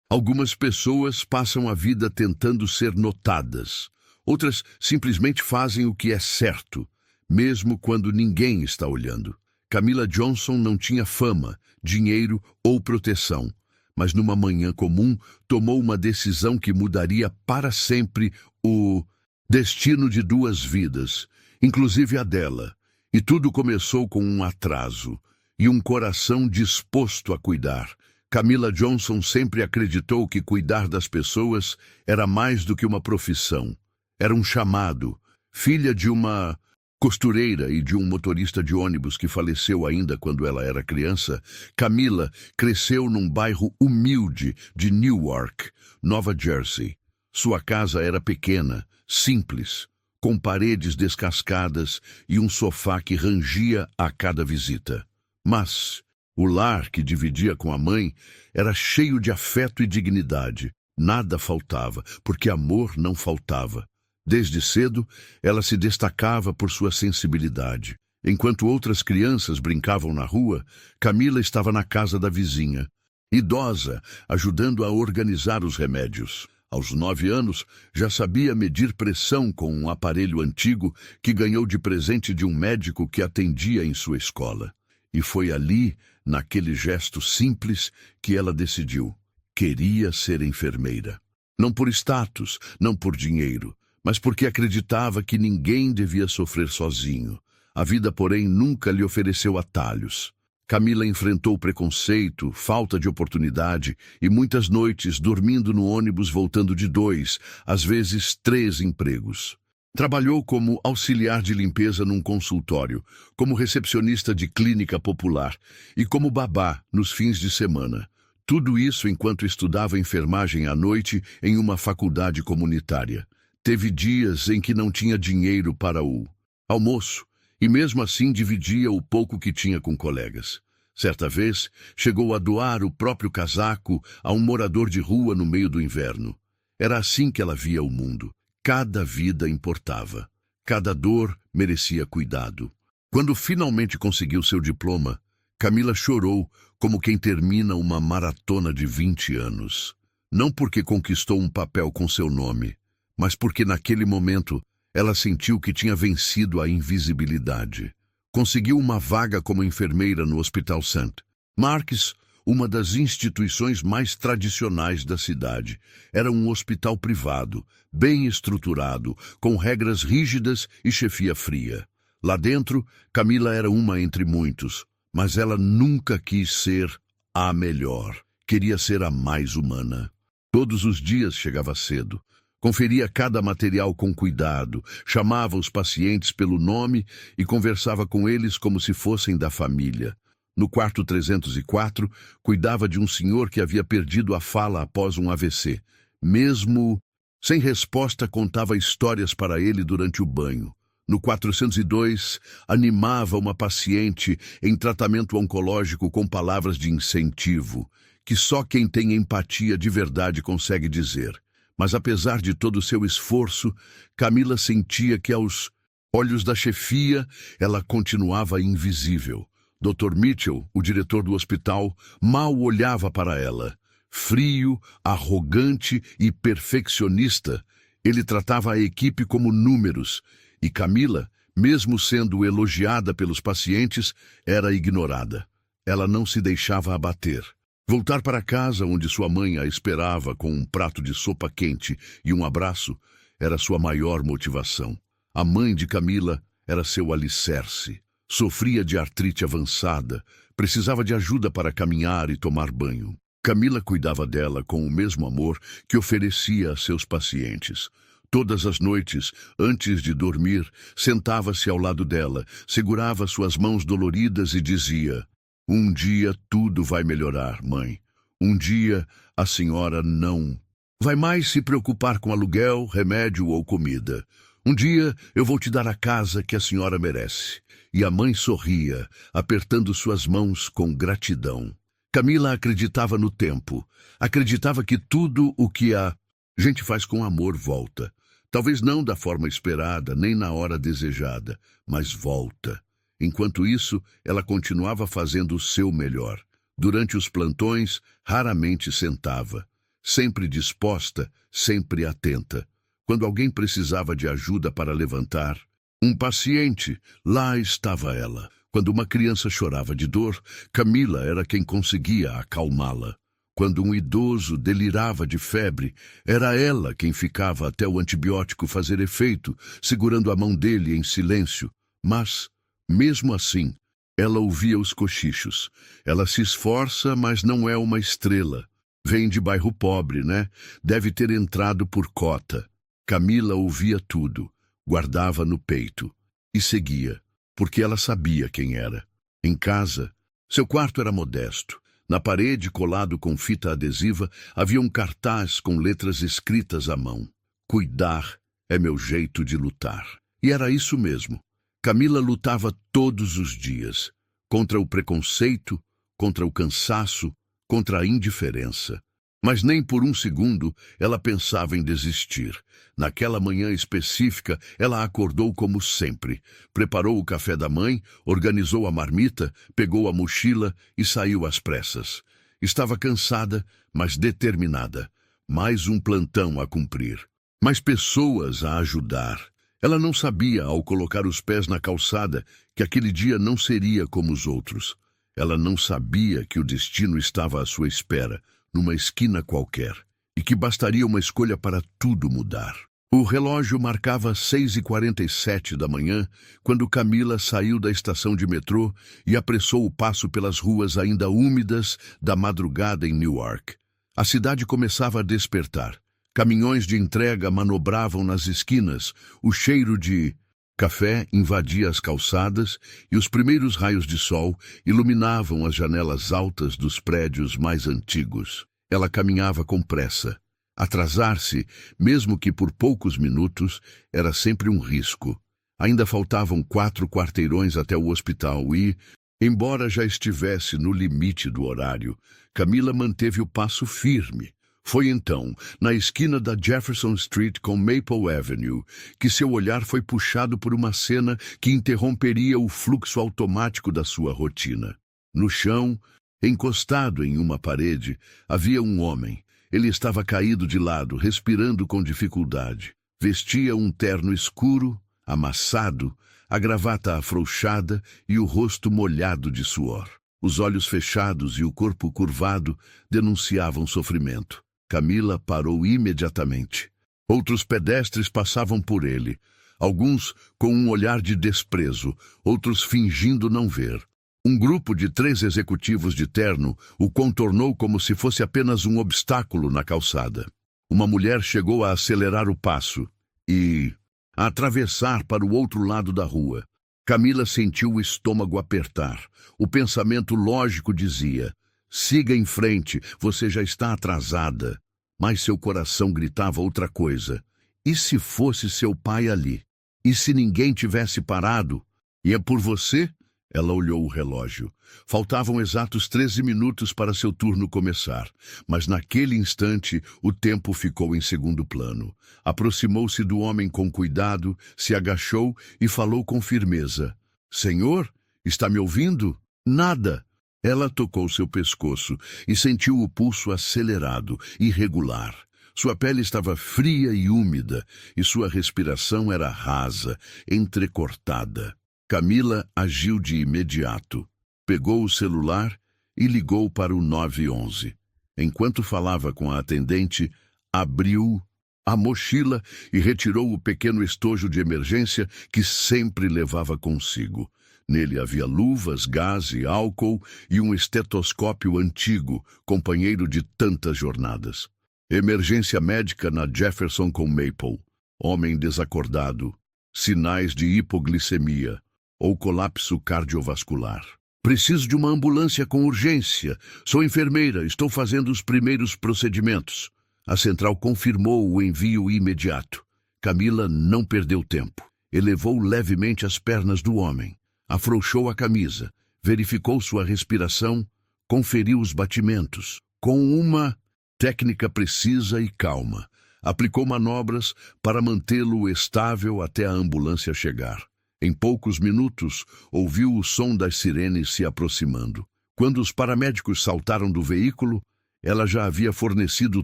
Algumas pessoas passam a vida tentando ser notadas. Outras simplesmente fazem o que é certo, mesmo quando ninguém está olhando. Camila Johnson não tinha fama, dinheiro ou proteção, mas numa manhã comum tomou uma decisão que mudaria para sempre o destino de 2 vidas, inclusive a dela. E tudo começou com um atraso e um coração disposto a cuidar. Camila Johnson sempre acreditou que cuidar das pessoas era mais do que uma profissão. Era um chamado. Filha de uma costureira e de um motorista de ônibus que faleceu ainda quando ela era criança, Camila cresceu num bairro humilde de Newark, Nova Jersey. Sua casa era pequena, simples, com paredes descascadas e um sofá que rangia a cada visita. Mas o lar que dividia com a mãe era cheio de afeto e dignidade. Nada faltava, porque amor não faltava. Desde cedo, ela se destacava por sua sensibilidade. Enquanto outras crianças brincavam na rua, Camila estava na casa da vizinha, idosa, ajudando a organizar os remédios. Aos 9 anos, já sabia medir pressão com um aparelho antigo que ganhou de presente de um médico que atendia em sua escola. E foi ali, naquele gesto simples, que ela decidiu. Queria ser enfermeira. Não por status, não por dinheiro, mas porque acreditava que ninguém devia sofrer sozinho. A vida, porém, nunca lhe ofereceu atalhos. Camila enfrentou preconceito, falta de oportunidade e muitas noites dormindo no ônibus voltando de 2, às vezes 3 empregos. Trabalhou como auxiliar de limpeza num consultório, como recepcionista de clínica popular e como babá nos fins de semana. Tudo isso enquanto estudava enfermagem à noite em uma faculdade comunitária. Teve dias em que não tinha dinheiro para o almoço e mesmo assim dividia o pouco que tinha com colegas. Certa vez, chegou a doar o próprio casaco a um morador de rua no meio do inverno. Era assim que ela via o mundo. Cada vida importava. Cada dor merecia cuidado. Quando finalmente conseguiu seu diploma, Camila chorou como quem termina uma maratona de 20 anos. Não porque conquistou um papel com seu nome, mas porque naquele momento ela sentiu que tinha vencido a invisibilidade. Conseguiu uma vaga como enfermeira no Hospital St. Mark's, uma das instituições mais tradicionais da cidade. Era um hospital privado, bem estruturado, com regras rígidas e chefia fria. Lá dentro, Camila era uma entre muitos, mas ela nunca quis ser a melhor. Queria ser a mais humana. Todos os dias chegava cedo. Conferia cada material com cuidado, chamava os pacientes pelo nome e conversava com eles como se fossem da família. No quarto 304, cuidava de um senhor que havia perdido a fala após um AVC. Mesmo sem resposta, contava histórias para ele durante o banho. No 402, animava uma paciente em tratamento oncológico com palavras de incentivo, que só quem tem empatia de verdade consegue dizer. Mas apesar de todo o seu esforço, Camila sentia que aos olhos da chefia ela continuava invisível. Dr. Mitchell, o diretor do hospital, mal olhava para ela. Frio, arrogante e perfeccionista, ele tratava a equipe como números, e Camila, mesmo sendo elogiada pelos pacientes, era ignorada. Ela não se deixava abater. Voltar para casa, onde sua mãe a esperava com um prato de sopa quente e um abraço, era sua maior motivação. A mãe de Camila era seu alicerce. Sofria de artrite avançada, precisava de ajuda para caminhar e tomar banho. Camila cuidava dela com o mesmo amor que oferecia a seus pacientes. Todas as noites, antes de dormir, sentava-se ao lado dela, segurava suas mãos doloridas e dizia: "Um dia tudo vai melhorar, mãe. Um dia a senhora não vai mais se preocupar com aluguel, remédio ou comida. Um dia eu vou te dar a casa que a senhora merece." E a mãe sorria, apertando suas mãos com gratidão. Camila acreditava no tempo. Acreditava que tudo o que a gente faz com amor volta. Talvez não da forma esperada, nem na hora desejada, mas volta. Enquanto isso, ela continuava fazendo o seu melhor. Durante os plantões, raramente sentava. sempre disposta, sempre atenta. Quando alguém precisava de ajuda para levantar um paciente, lá estava ela. Quando uma criança chorava de dor, Camila era quem conseguia acalmá-la. Quando um idoso delirava de febre, era ela quem ficava até o antibiótico fazer efeito, segurando a mão dele em silêncio. Mas, mesmo assim, ela ouvia os cochichos. Ela se esforça, mas não é uma estrela. Vem de bairro pobre, né? Deve ter entrado por cota. Camila ouvia tudo, guardava no peito e seguia, porque ela sabia quem era. Em casa, seu quarto era modesto. Na parede, colado com fita adesiva, havia um cartaz com letras escritas à mão. Cuidar é meu jeito de lutar. E era isso mesmo. Camila lutava todos os dias, contra o preconceito, contra o cansaço, contra a indiferença. Mas nem por um segundo ela pensava em desistir. Naquela manhã específica, ela acordou como sempre. Preparou o café da mãe, organizou a marmita, pegou a mochila e saiu às pressas. Estava cansada, mas determinada. Mais um plantão a cumprir. Mais pessoas a ajudar. Ela não sabia, ao colocar os pés na calçada, que aquele dia não seria como os outros. Ela não sabia que o destino estava à sua espera, numa esquina qualquer, e que bastaria uma escolha para tudo mudar. O relógio marcava 6h47 da manhã, quando Camila saiu da estação de metrô e apressou o passo pelas ruas ainda úmidas da madrugada em Newark. A cidade começava a despertar. Caminhões de entrega manobravam nas esquinas, o cheiro de café invadia as calçadas e os primeiros raios de sol iluminavam as janelas altas dos prédios mais antigos. Ela caminhava com pressa. Atrasar-se, mesmo que por poucos minutos, era sempre um risco. Ainda faltavam 4 quarteirões até o hospital e, embora já estivesse no limite do horário, Camila manteve o passo firme. Foi então, na esquina da Jefferson Street com Maple Avenue, que seu olhar foi puxado por uma cena que interromperia o fluxo automático da sua rotina. No chão, encostado em uma parede, havia um homem. Ele estava caído de lado, respirando com dificuldade. Vestia um terno escuro, amassado, a gravata afrouxada e o rosto molhado de suor. Os olhos fechados e o corpo curvado denunciavam sofrimento. Camila parou imediatamente. Outros pedestres passavam por ele, alguns com um olhar de desprezo, outros fingindo não ver. Um grupo de 3 executivos de terno o contornou como se fosse apenas um obstáculo na calçada. Uma mulher chegou a acelerar o passo e a atravessar para o outro lado da rua. Camila sentiu o estômago apertar. O pensamento lógico dizia: siga em frente, você já está atrasada. Mas seu coração gritava outra coisa. E se fosse seu pai ali? E se ninguém tivesse parado? E é por você? Ela olhou o relógio. Faltavam exatos 13 minutos para seu turno começar, mas naquele instante o tempo ficou em segundo plano. Aproximou-se do homem com cuidado, se agachou e falou com firmeza: Senhor, está me ouvindo? Nada. Ela tocou seu pescoço e sentiu o pulso acelerado, irregular. Sua pele estava fria e úmida, e sua respiração era rasa, entrecortada. Camila agiu de imediato. Pegou o celular e ligou para o 911. Enquanto falava com a atendente, abriu a mochila e retirou o pequeno estojo de emergência que sempre levava consigo. Nele havia luvas, gás e álcool e um estetoscópio antigo, companheiro de tantas jornadas. Emergência médica na Jefferson com Maple. Homem desacordado. Sinais de hipoglicemia ou colapso cardiovascular. Preciso de uma ambulância com urgência. Sou enfermeira, estou fazendo os primeiros procedimentos. A central confirmou o envio imediato. Camila não perdeu tempo. Elevou levemente as pernas do homem. Afrouxou a camisa, verificou sua respiração, conferiu os batimentos. Com uma técnica precisa e calma, aplicou manobras para mantê-lo estável até a ambulância chegar. Em poucos minutos, ouviu o som das sirenes se aproximando. Quando os paramédicos saltaram do veículo, Ela já havia fornecido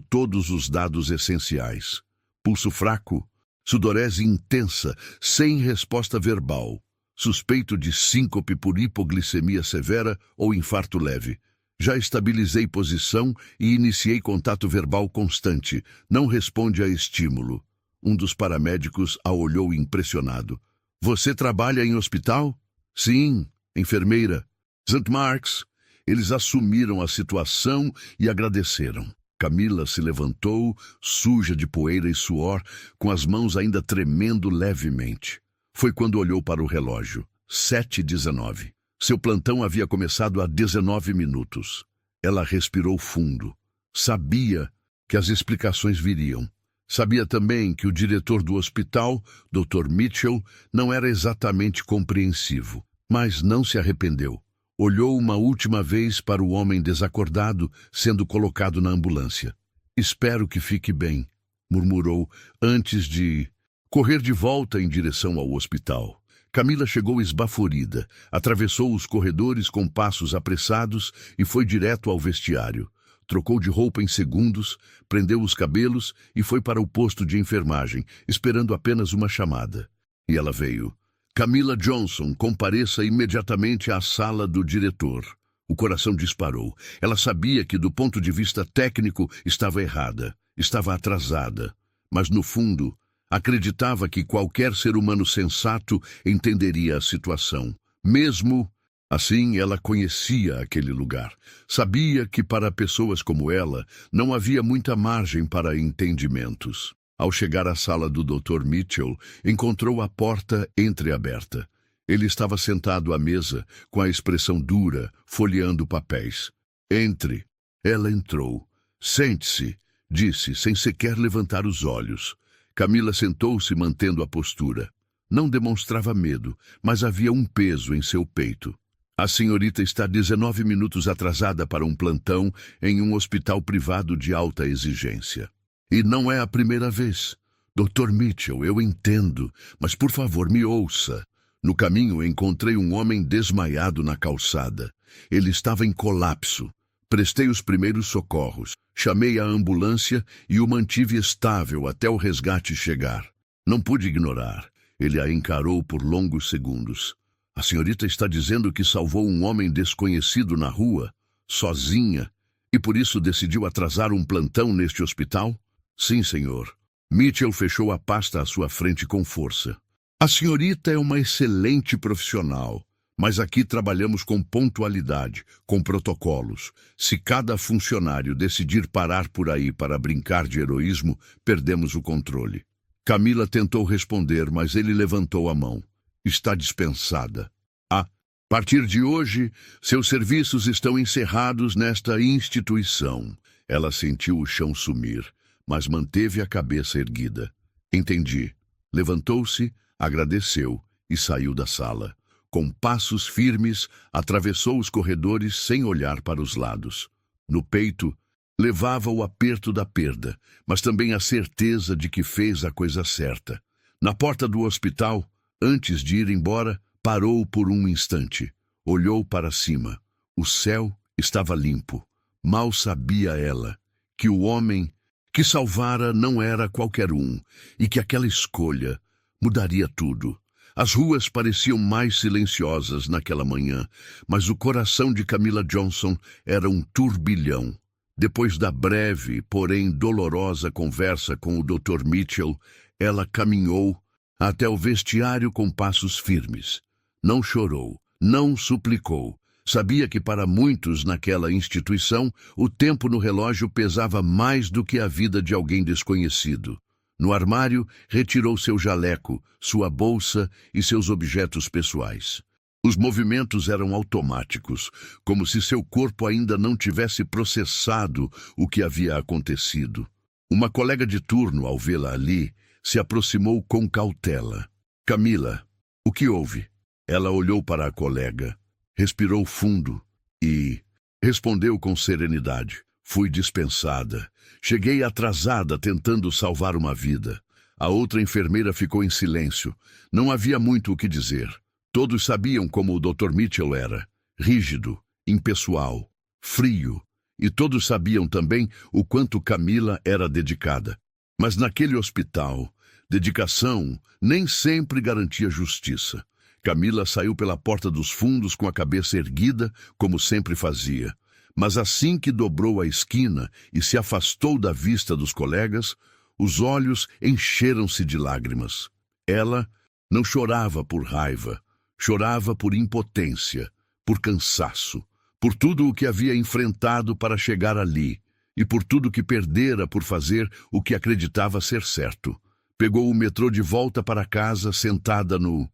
todos os dados essenciais. Pulso fraco, sudorese intensa, sem resposta verbal. Suspeito de síncope por hipoglicemia severa ou infarto leve. Já estabilizei posição e iniciei contato verbal constante. Não responde a estímulo. Um dos paramédicos a olhou impressionado. Você trabalha em hospital? Sim, enfermeira. St. Mark's. Eles assumiram a situação e agradeceram. Camila se levantou, suja de poeira e suor, com as mãos ainda tremendo levemente. Foi quando olhou para o relógio. 7h19. Seu plantão havia começado há 19 minutos. Ela respirou fundo. Sabia que as explicações viriam. Sabia também que o diretor do hospital, Dr. Mitchell, não era exatamente compreensivo, mas não se arrependeu. Olhou uma última vez para o homem desacordado sendo colocado na ambulância. Espero que fique bem, murmurou antes de correr de volta em direção ao hospital. Camila chegou esbaforida, atravessou os corredores com passos apressados e foi direto ao vestiário. Trocou de roupa em segundos, prendeu os cabelos e foi para o posto de enfermagem, esperando apenas uma chamada. E ela veio. Camila Johnson, compareça imediatamente à sala do diretor. O coração disparou. Ela sabia que, do ponto de vista técnico, estava errada, estava atrasada. Mas, no fundo, acreditava que qualquer ser humano sensato entenderia a situação. Mesmo assim, ela conhecia aquele lugar. Sabia que, para pessoas como ela, não havia muita margem para entendimentos. Ao chegar à sala do Dr. Mitchell, encontrou a porta entreaberta. Ele estava sentado à mesa, com a expressão dura, folheando papéis. Entre. Ela entrou. Sente-se, disse, sem sequer levantar os olhos. Camila sentou-se mantendo a postura. Não demonstrava medo, mas havia um peso em seu peito. A senhorita está 19 minutos atrasada para um plantão em um hospital privado de alta exigência. E não é a primeira vez. Dr. Mitchell, eu entendo, mas por favor me ouça. No caminho encontrei um homem desmaiado na calçada. Ele estava em colapso. Prestei os primeiros socorros. Chamei a ambulância e o mantive estável até o resgate chegar. Não pude ignorar. Ele a encarou por longos segundos. A senhorita está dizendo que salvou um homem desconhecido na rua, sozinha, e por isso decidiu atrasar um plantão neste hospital? Sim, senhor. Mitchell fechou a pasta à sua frente com força. A senhorita é uma excelente profissional, mas aqui trabalhamos com pontualidade, com protocolos. Se cada funcionário decidir parar por aí para brincar de heroísmo, perdemos o controle. Camila tentou responder, mas ele levantou a mão. Está dispensada. A partir de hoje, seus serviços estão encerrados nesta instituição. Ela sentiu o chão sumir, mas manteve a cabeça erguida. Entendi. Levantou-se, agradeceu e saiu da sala. Com passos firmes, atravessou os corredores sem olhar para os lados. No peito, levava o aperto da perda, mas também a certeza de que fez a coisa certa. Na porta do hospital, antes de ir embora, parou por um instante. Olhou para cima. O céu estava limpo. Mal sabia ela que o homem que salvara não era qualquer um e que aquela escolha mudaria tudo. As ruas pareciam mais silenciosas naquela manhã, mas o coração de Camila Johnson era um turbilhão. Depois da breve, porém dolorosa conversa com o Dr. Mitchell, ela caminhou até o vestiário com passos firmes. Não chorou, não suplicou. Sabia que para muitos naquela instituição, o tempo no relógio pesava mais do que a vida de alguém desconhecido. No armário, retirou seu jaleco, sua bolsa e seus objetos pessoais. Os movimentos eram automáticos, como se seu corpo ainda não tivesse processado o que havia acontecido. Uma colega de turno, ao vê-la ali, se aproximou com cautela. Camila, o que houve? Ela olhou para a colega, respirou fundo e respondeu com serenidade. Fui dispensada. Cheguei atrasada tentando salvar uma vida. A outra enfermeira ficou em silêncio. Não havia muito o que dizer. Todos sabiam como o Dr. Mitchell era. Rígido, impessoal, frio. E todos sabiam também o quanto Camila era dedicada. Mas naquele hospital, dedicação nem sempre garantia justiça. Camila saiu pela porta dos fundos com a cabeça erguida, como sempre fazia. Mas assim que dobrou a esquina e se afastou da vista dos colegas, os olhos encheram-se de lágrimas. Ela não chorava por raiva, chorava por impotência, por cansaço, por tudo o que havia enfrentado para chegar ali e por tudo que perdera por fazer o que acreditava ser certo. Pegou o metrô de volta para casa, sentada no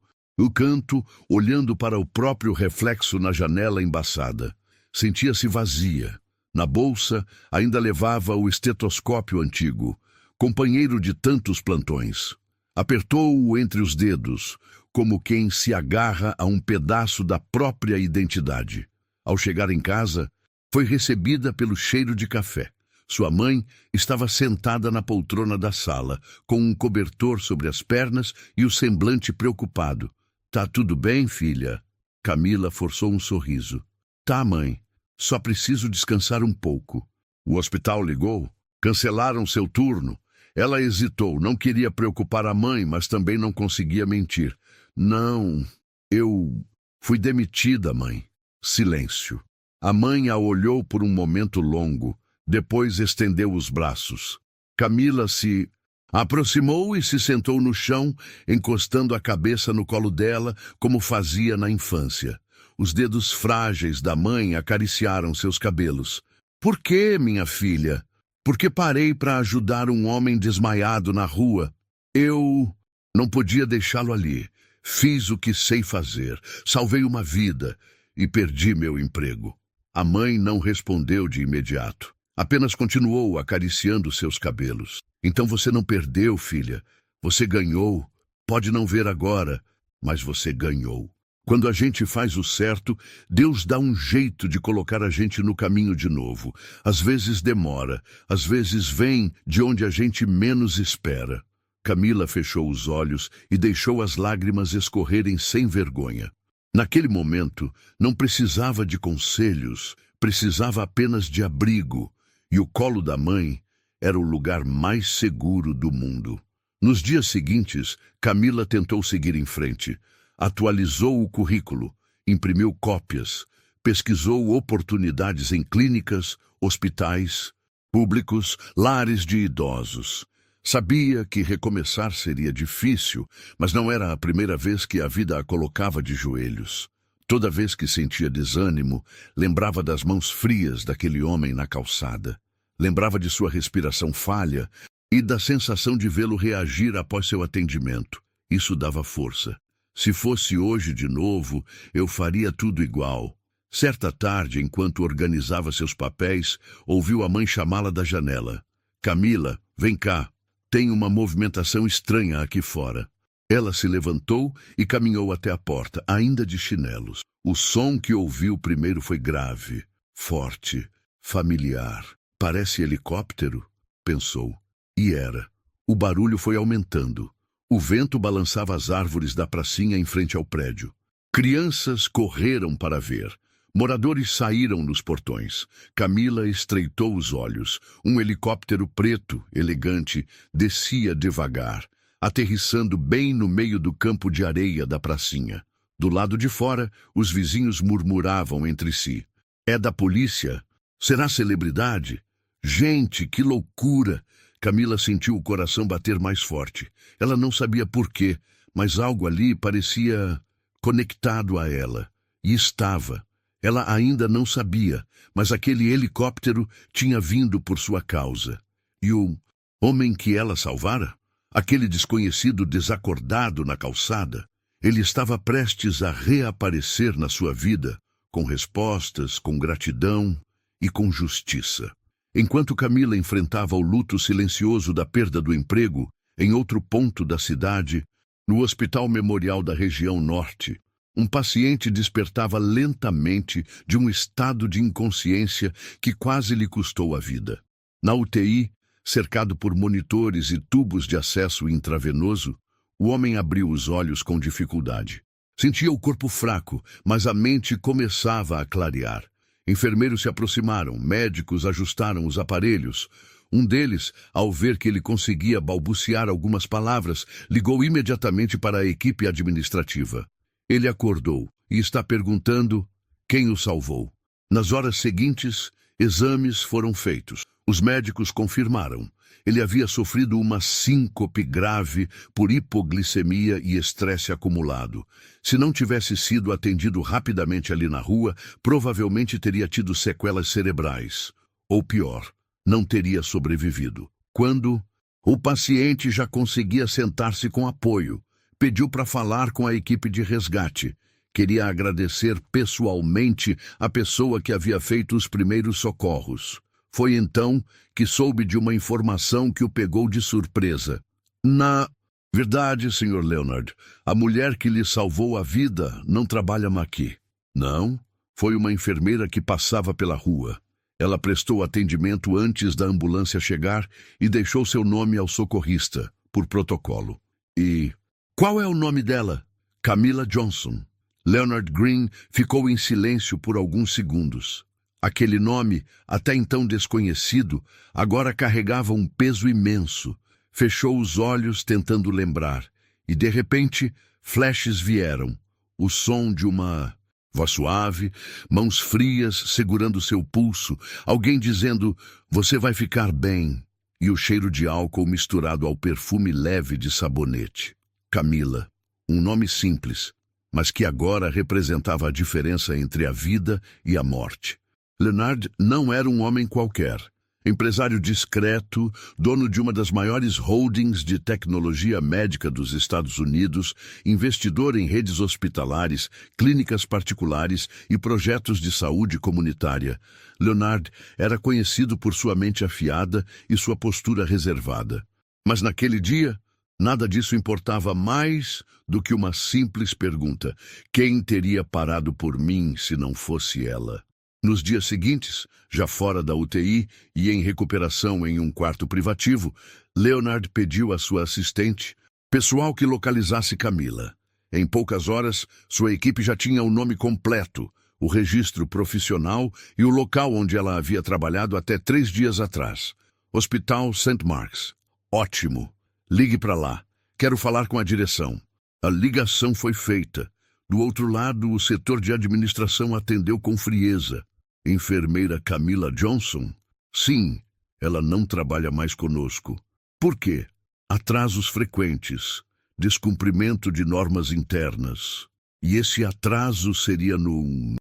canto, olhando para o próprio reflexo na janela embaçada. Sentia-se vazia. Na bolsa, ainda levava o estetoscópio antigo, companheiro de tantos plantões. Apertou-o entre os dedos, como quem se agarra a um pedaço da própria identidade. Ao chegar em casa, foi recebida pelo cheiro de café. Sua mãe estava sentada na poltrona da sala, com um cobertor sobre as pernas e o semblante preocupado. "Tá tudo bem, filha?" Camila forçou um sorriso. "Tá, mãe. Só preciso descansar um pouco." O hospital ligou. Cancelaram seu turno. Ela hesitou, não queria preocupar a mãe, mas também não conseguia mentir. "Não, eu fui demitida, mãe." Silêncio. A mãe a olhou por um momento longo, depois estendeu os braços. Camila se aproximou e se sentou no chão, encostando a cabeça no colo dela, como fazia na infância. Os dedos frágeis da mãe acariciaram seus cabelos. "Por quê, minha filha? Porque parei para ajudar um homem desmaiado na rua. Eu não podia deixá-lo ali. Fiz o que sei fazer, salvei uma vida e perdi meu emprego." A mãe não respondeu de imediato. Apenas continuou acariciando seus cabelos. "Então você não perdeu, filha. Você ganhou. Pode não ver agora, mas você ganhou. Quando a gente faz o certo, Deus dá um jeito de colocar a gente no caminho de novo. Às vezes demora, às vezes vem de onde a gente menos espera." Camila fechou os olhos e deixou as lágrimas escorrerem sem vergonha. Naquele momento, não precisava de conselhos, precisava apenas de abrigo, e o colo da mãe era o lugar mais seguro do mundo. Nos dias seguintes, Camila tentou seguir em frente. Atualizou o currículo, imprimiu cópias, pesquisou oportunidades em clínicas, hospitais públicos, lares de idosos. Sabia que recomeçar seria difícil, mas não era a primeira vez que a vida a colocava de joelhos. Toda vez que sentia desânimo, lembrava das mãos frias daquele homem na calçada. Lembrava de sua respiração falha e da sensação de vê-lo reagir após seu atendimento. Isso dava força. "Se fosse hoje de novo, eu faria tudo igual." Certa tarde, enquanto organizava seus papéis, ouviu a mãe chamá-la da janela. "Camila, vem cá. Tem uma movimentação estranha aqui fora." Ela se levantou e caminhou até a porta, ainda de chinelos. O som que ouviu primeiro foi grave, forte, familiar. "Parece helicóptero?" pensou. E era. O barulho foi aumentando. O vento balançava as árvores da pracinha em frente ao prédio. Crianças correram para ver. Moradores saíram nos portões. Camila estreitou os olhos. Um helicóptero preto, elegante, descia devagar, aterrissando bem no meio do campo de areia da pracinha. Do lado de fora, os vizinhos murmuravam entre si. "É da polícia? Será celebridade? Gente, que loucura!" Camila sentiu o coração bater mais forte. Ela não sabia por quê, mas algo ali parecia conectado a ela. E estava. Ela ainda não sabia, mas aquele helicóptero tinha vindo por sua causa. E o homem que ela salvara? Aquele desconhecido desacordado na calçada? Ele estava prestes a reaparecer na sua vida, com respostas, com gratidão e com justiça. Enquanto Camila enfrentava o luto silencioso da perda do emprego, em outro ponto da cidade, no Hospital Memorial da região norte, um paciente despertava lentamente de um estado de inconsciência que quase lhe custou a vida. Na UTI, cercado por monitores e tubos de acesso intravenoso, o homem abriu os olhos com dificuldade. Sentia o corpo fraco, mas a mente começava a clarear. Enfermeiros se aproximaram, médicos ajustaram os aparelhos. Um deles, ao ver que ele conseguia balbuciar algumas palavras, ligou imediatamente para a equipe administrativa. Ele acordou e está perguntando quem o salvou. Nas horas seguintes, exames foram feitos. Os médicos confirmaram. Ele havia sofrido uma síncope grave por hipoglicemia e estresse acumulado. Se não tivesse sido atendido rapidamente ali na rua, provavelmente teria tido sequelas cerebrais. Ou pior, não teria sobrevivido. Quando o paciente já conseguia sentar-se com apoio, pediu para falar com a equipe de resgate. Queria agradecer pessoalmente a pessoa que havia feito os primeiros socorros. Foi então que soube de uma informação que o pegou de surpresa. Na verdade, Sr. Leonard, a mulher que lhe salvou a vida não trabalha aqui. Não, foi uma enfermeira que passava pela rua. Ela prestou atendimento antes da ambulância chegar e deixou seu nome ao socorrista, por protocolo. E qual é o nome dela? Camila Johnson. Leonard Green ficou em silêncio por alguns segundos. Aquele nome, até então desconhecido, agora carregava um peso imenso. Fechou os olhos tentando lembrar, e de repente, flashes vieram. O som de uma voz suave, mãos frias segurando seu pulso, alguém dizendo, "Você vai ficar bem", e o cheiro de álcool misturado ao perfume leve de sabonete. Camila, um nome simples, mas que agora representava a diferença entre a vida e a morte. Leonard não era um homem qualquer. Empresário discreto, dono de uma das maiores holdings de tecnologia médica dos Estados Unidos, investidor em redes hospitalares, clínicas particulares e projetos de saúde comunitária. Leonard era conhecido por sua mente afiada e sua postura reservada. Mas naquele dia, nada disso importava mais do que uma simples pergunta: quem teria parado por mim se não fosse ela? Nos dias seguintes, já fora da UTI e em recuperação em um quarto privativo, Leonard pediu à sua assistente, pessoal, que localizasse Camila. Em poucas horas, sua equipe já tinha o nome completo, o registro profissional e o local onde ela havia trabalhado até 3 dias atrás. Hospital St. Mark's. Ótimo. Ligue para lá. Quero falar com a direção. A ligação foi feita. Do outro lado, o setor de administração atendeu com frieza. Enfermeira Camila Johnson? Sim, ela não trabalha mais conosco. Por quê? Atrasos frequentes, descumprimento de normas internas. E esse atraso seria no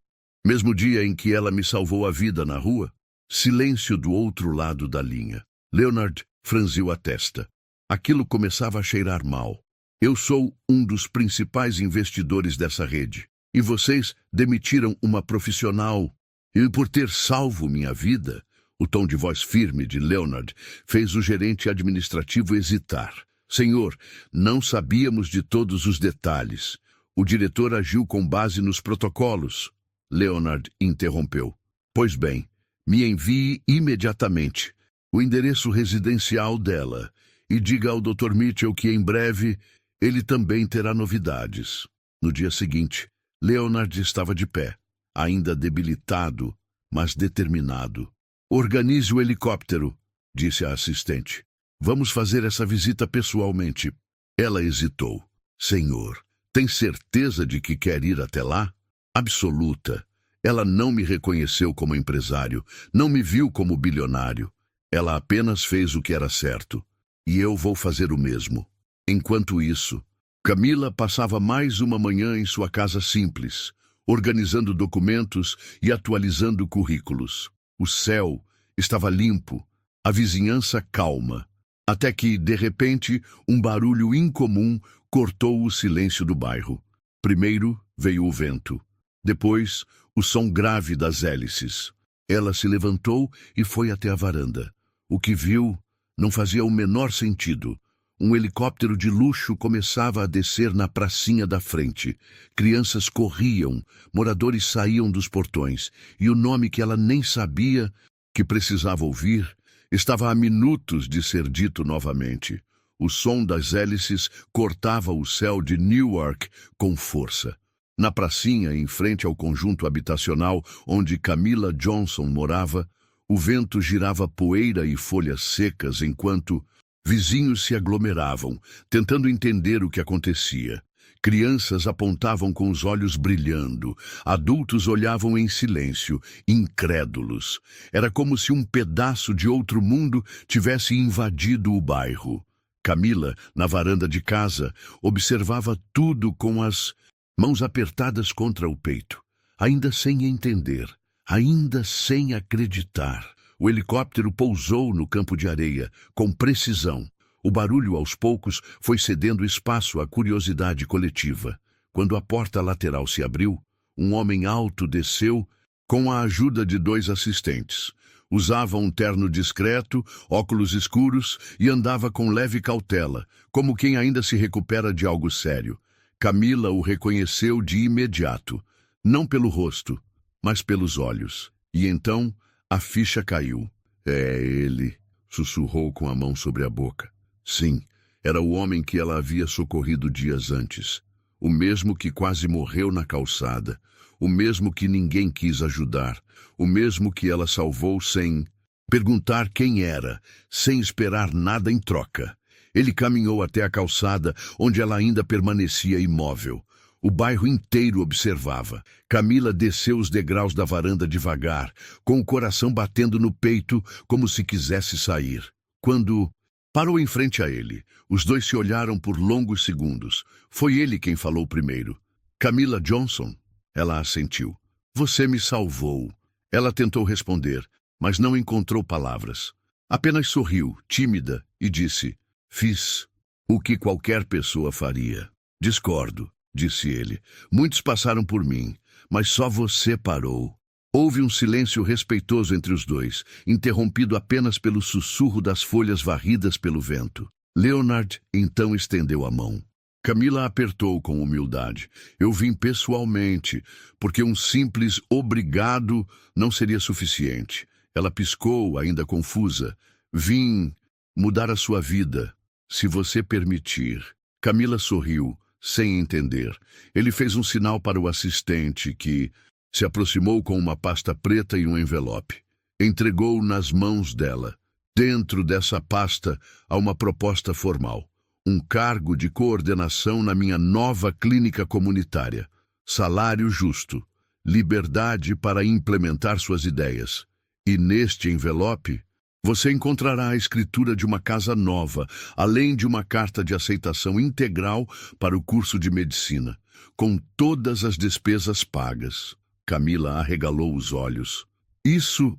mesmo dia em que ela me salvou a vida na rua? Silêncio do outro lado da linha. Leonard franziu a testa. Aquilo começava a cheirar mal. Eu sou um dos principais investidores dessa rede. E vocês demitiram uma profissional. E por ter salvo minha vida, o tom de voz firme de Leonard fez o gerente administrativo hesitar. Senhor, não sabíamos de todos os detalhes. O diretor agiu com base nos protocolos. Leonard interrompeu. Pois bem, me envie imediatamente o endereço residencial dela e diga ao Dr. Mitchell que em breve ele também terá novidades. No dia seguinte, Leonard estava de pé, ainda debilitado, mas determinado. Organize o helicóptero, disse a assistente. Vamos fazer essa visita pessoalmente. Ela hesitou. Senhor, tem certeza de que quer ir até lá? Absoluta. Ela não me reconheceu como empresário, não me viu como bilionário. Ela apenas fez o que era certo. E eu vou fazer o mesmo. Enquanto isso, Camila passava mais uma manhã em sua casa simples, organizando documentos e atualizando currículos. O céu estava limpo, a vizinhança calma, até que, de repente, um barulho incomum cortou o silêncio do bairro. Primeiro veio o vento, depois o som grave das hélices. Ela se levantou e foi até a varanda. O que viu não fazia o menor sentido. Um helicóptero de luxo começava a descer na pracinha da frente. Crianças corriam, moradores saíam dos portões, e o nome que ela nem sabia que precisava ouvir estava a minutos de ser dito novamente. O som das hélices cortava o céu de Newark com força. Na pracinha, em frente ao conjunto habitacional onde Camila Johnson morava, o vento girava poeira e folhas secas enquanto vizinhos se aglomeravam, tentando entender o que acontecia. Crianças apontavam com os olhos brilhando, adultos olhavam em silêncio, incrédulos. Era como se um pedaço de outro mundo tivesse invadido o bairro. Camila, na varanda de casa, observava tudo com as mãos apertadas contra o peito, ainda sem entender, ainda sem acreditar. O helicóptero pousou no campo de areia, com precisão. O barulho, aos poucos, foi cedendo espaço à curiosidade coletiva. Quando a porta lateral se abriu, um homem alto desceu com a ajuda de 2 assistentes. Usava um terno discreto, óculos escuros e andava com leve cautela, como quem ainda se recupera de algo sério. Camila o reconheceu de imediato, não pelo rosto, mas pelos olhos. E então a ficha caiu. É ele, sussurrou com a mão sobre a boca. Sim, era o homem que ela havia socorrido dias antes. O mesmo que quase morreu na calçada. O mesmo que ninguém quis ajudar. O mesmo que ela salvou sem perguntar quem era, sem esperar nada em troca. Ele caminhou até a calçada, onde ela ainda permanecia imóvel. O bairro inteiro observava. Camila desceu os degraus da varanda devagar, com o coração batendo no peito, como se quisesse sair. Quando parou em frente a ele, os dois se olharam por longos segundos. Foi ele quem falou primeiro. Camila Johnson? Ela assentiu. Você me salvou. Ela tentou responder, mas não encontrou palavras. Apenas sorriu, tímida, e disse: Fiz o que qualquer pessoa faria. Discordo, disse ele. Muitos passaram por mim, mas só você parou. Houve um silêncio respeitoso entre os dois, interrompido apenas pelo sussurro das folhas varridas pelo vento. Leonard então estendeu a mão. Camila apertou com humildade. Eu vim pessoalmente, porque um simples obrigado não seria suficiente. Ela piscou, ainda confusa. Vim mudar a sua vida, se você permitir. Camila sorriu, sem entender. Ele fez um sinal para o assistente, que se aproximou com uma pasta preta e um envelope. Entregou nas mãos dela. Dentro dessa pasta há uma proposta formal. Um cargo de coordenação na minha nova clínica comunitária. Salário justo. Liberdade para implementar suas ideias. E neste envelope, você encontrará a escritura de uma casa nova, além de uma carta de aceitação integral para o curso de medicina, com todas as despesas pagas. Camila arregalou os olhos. Isso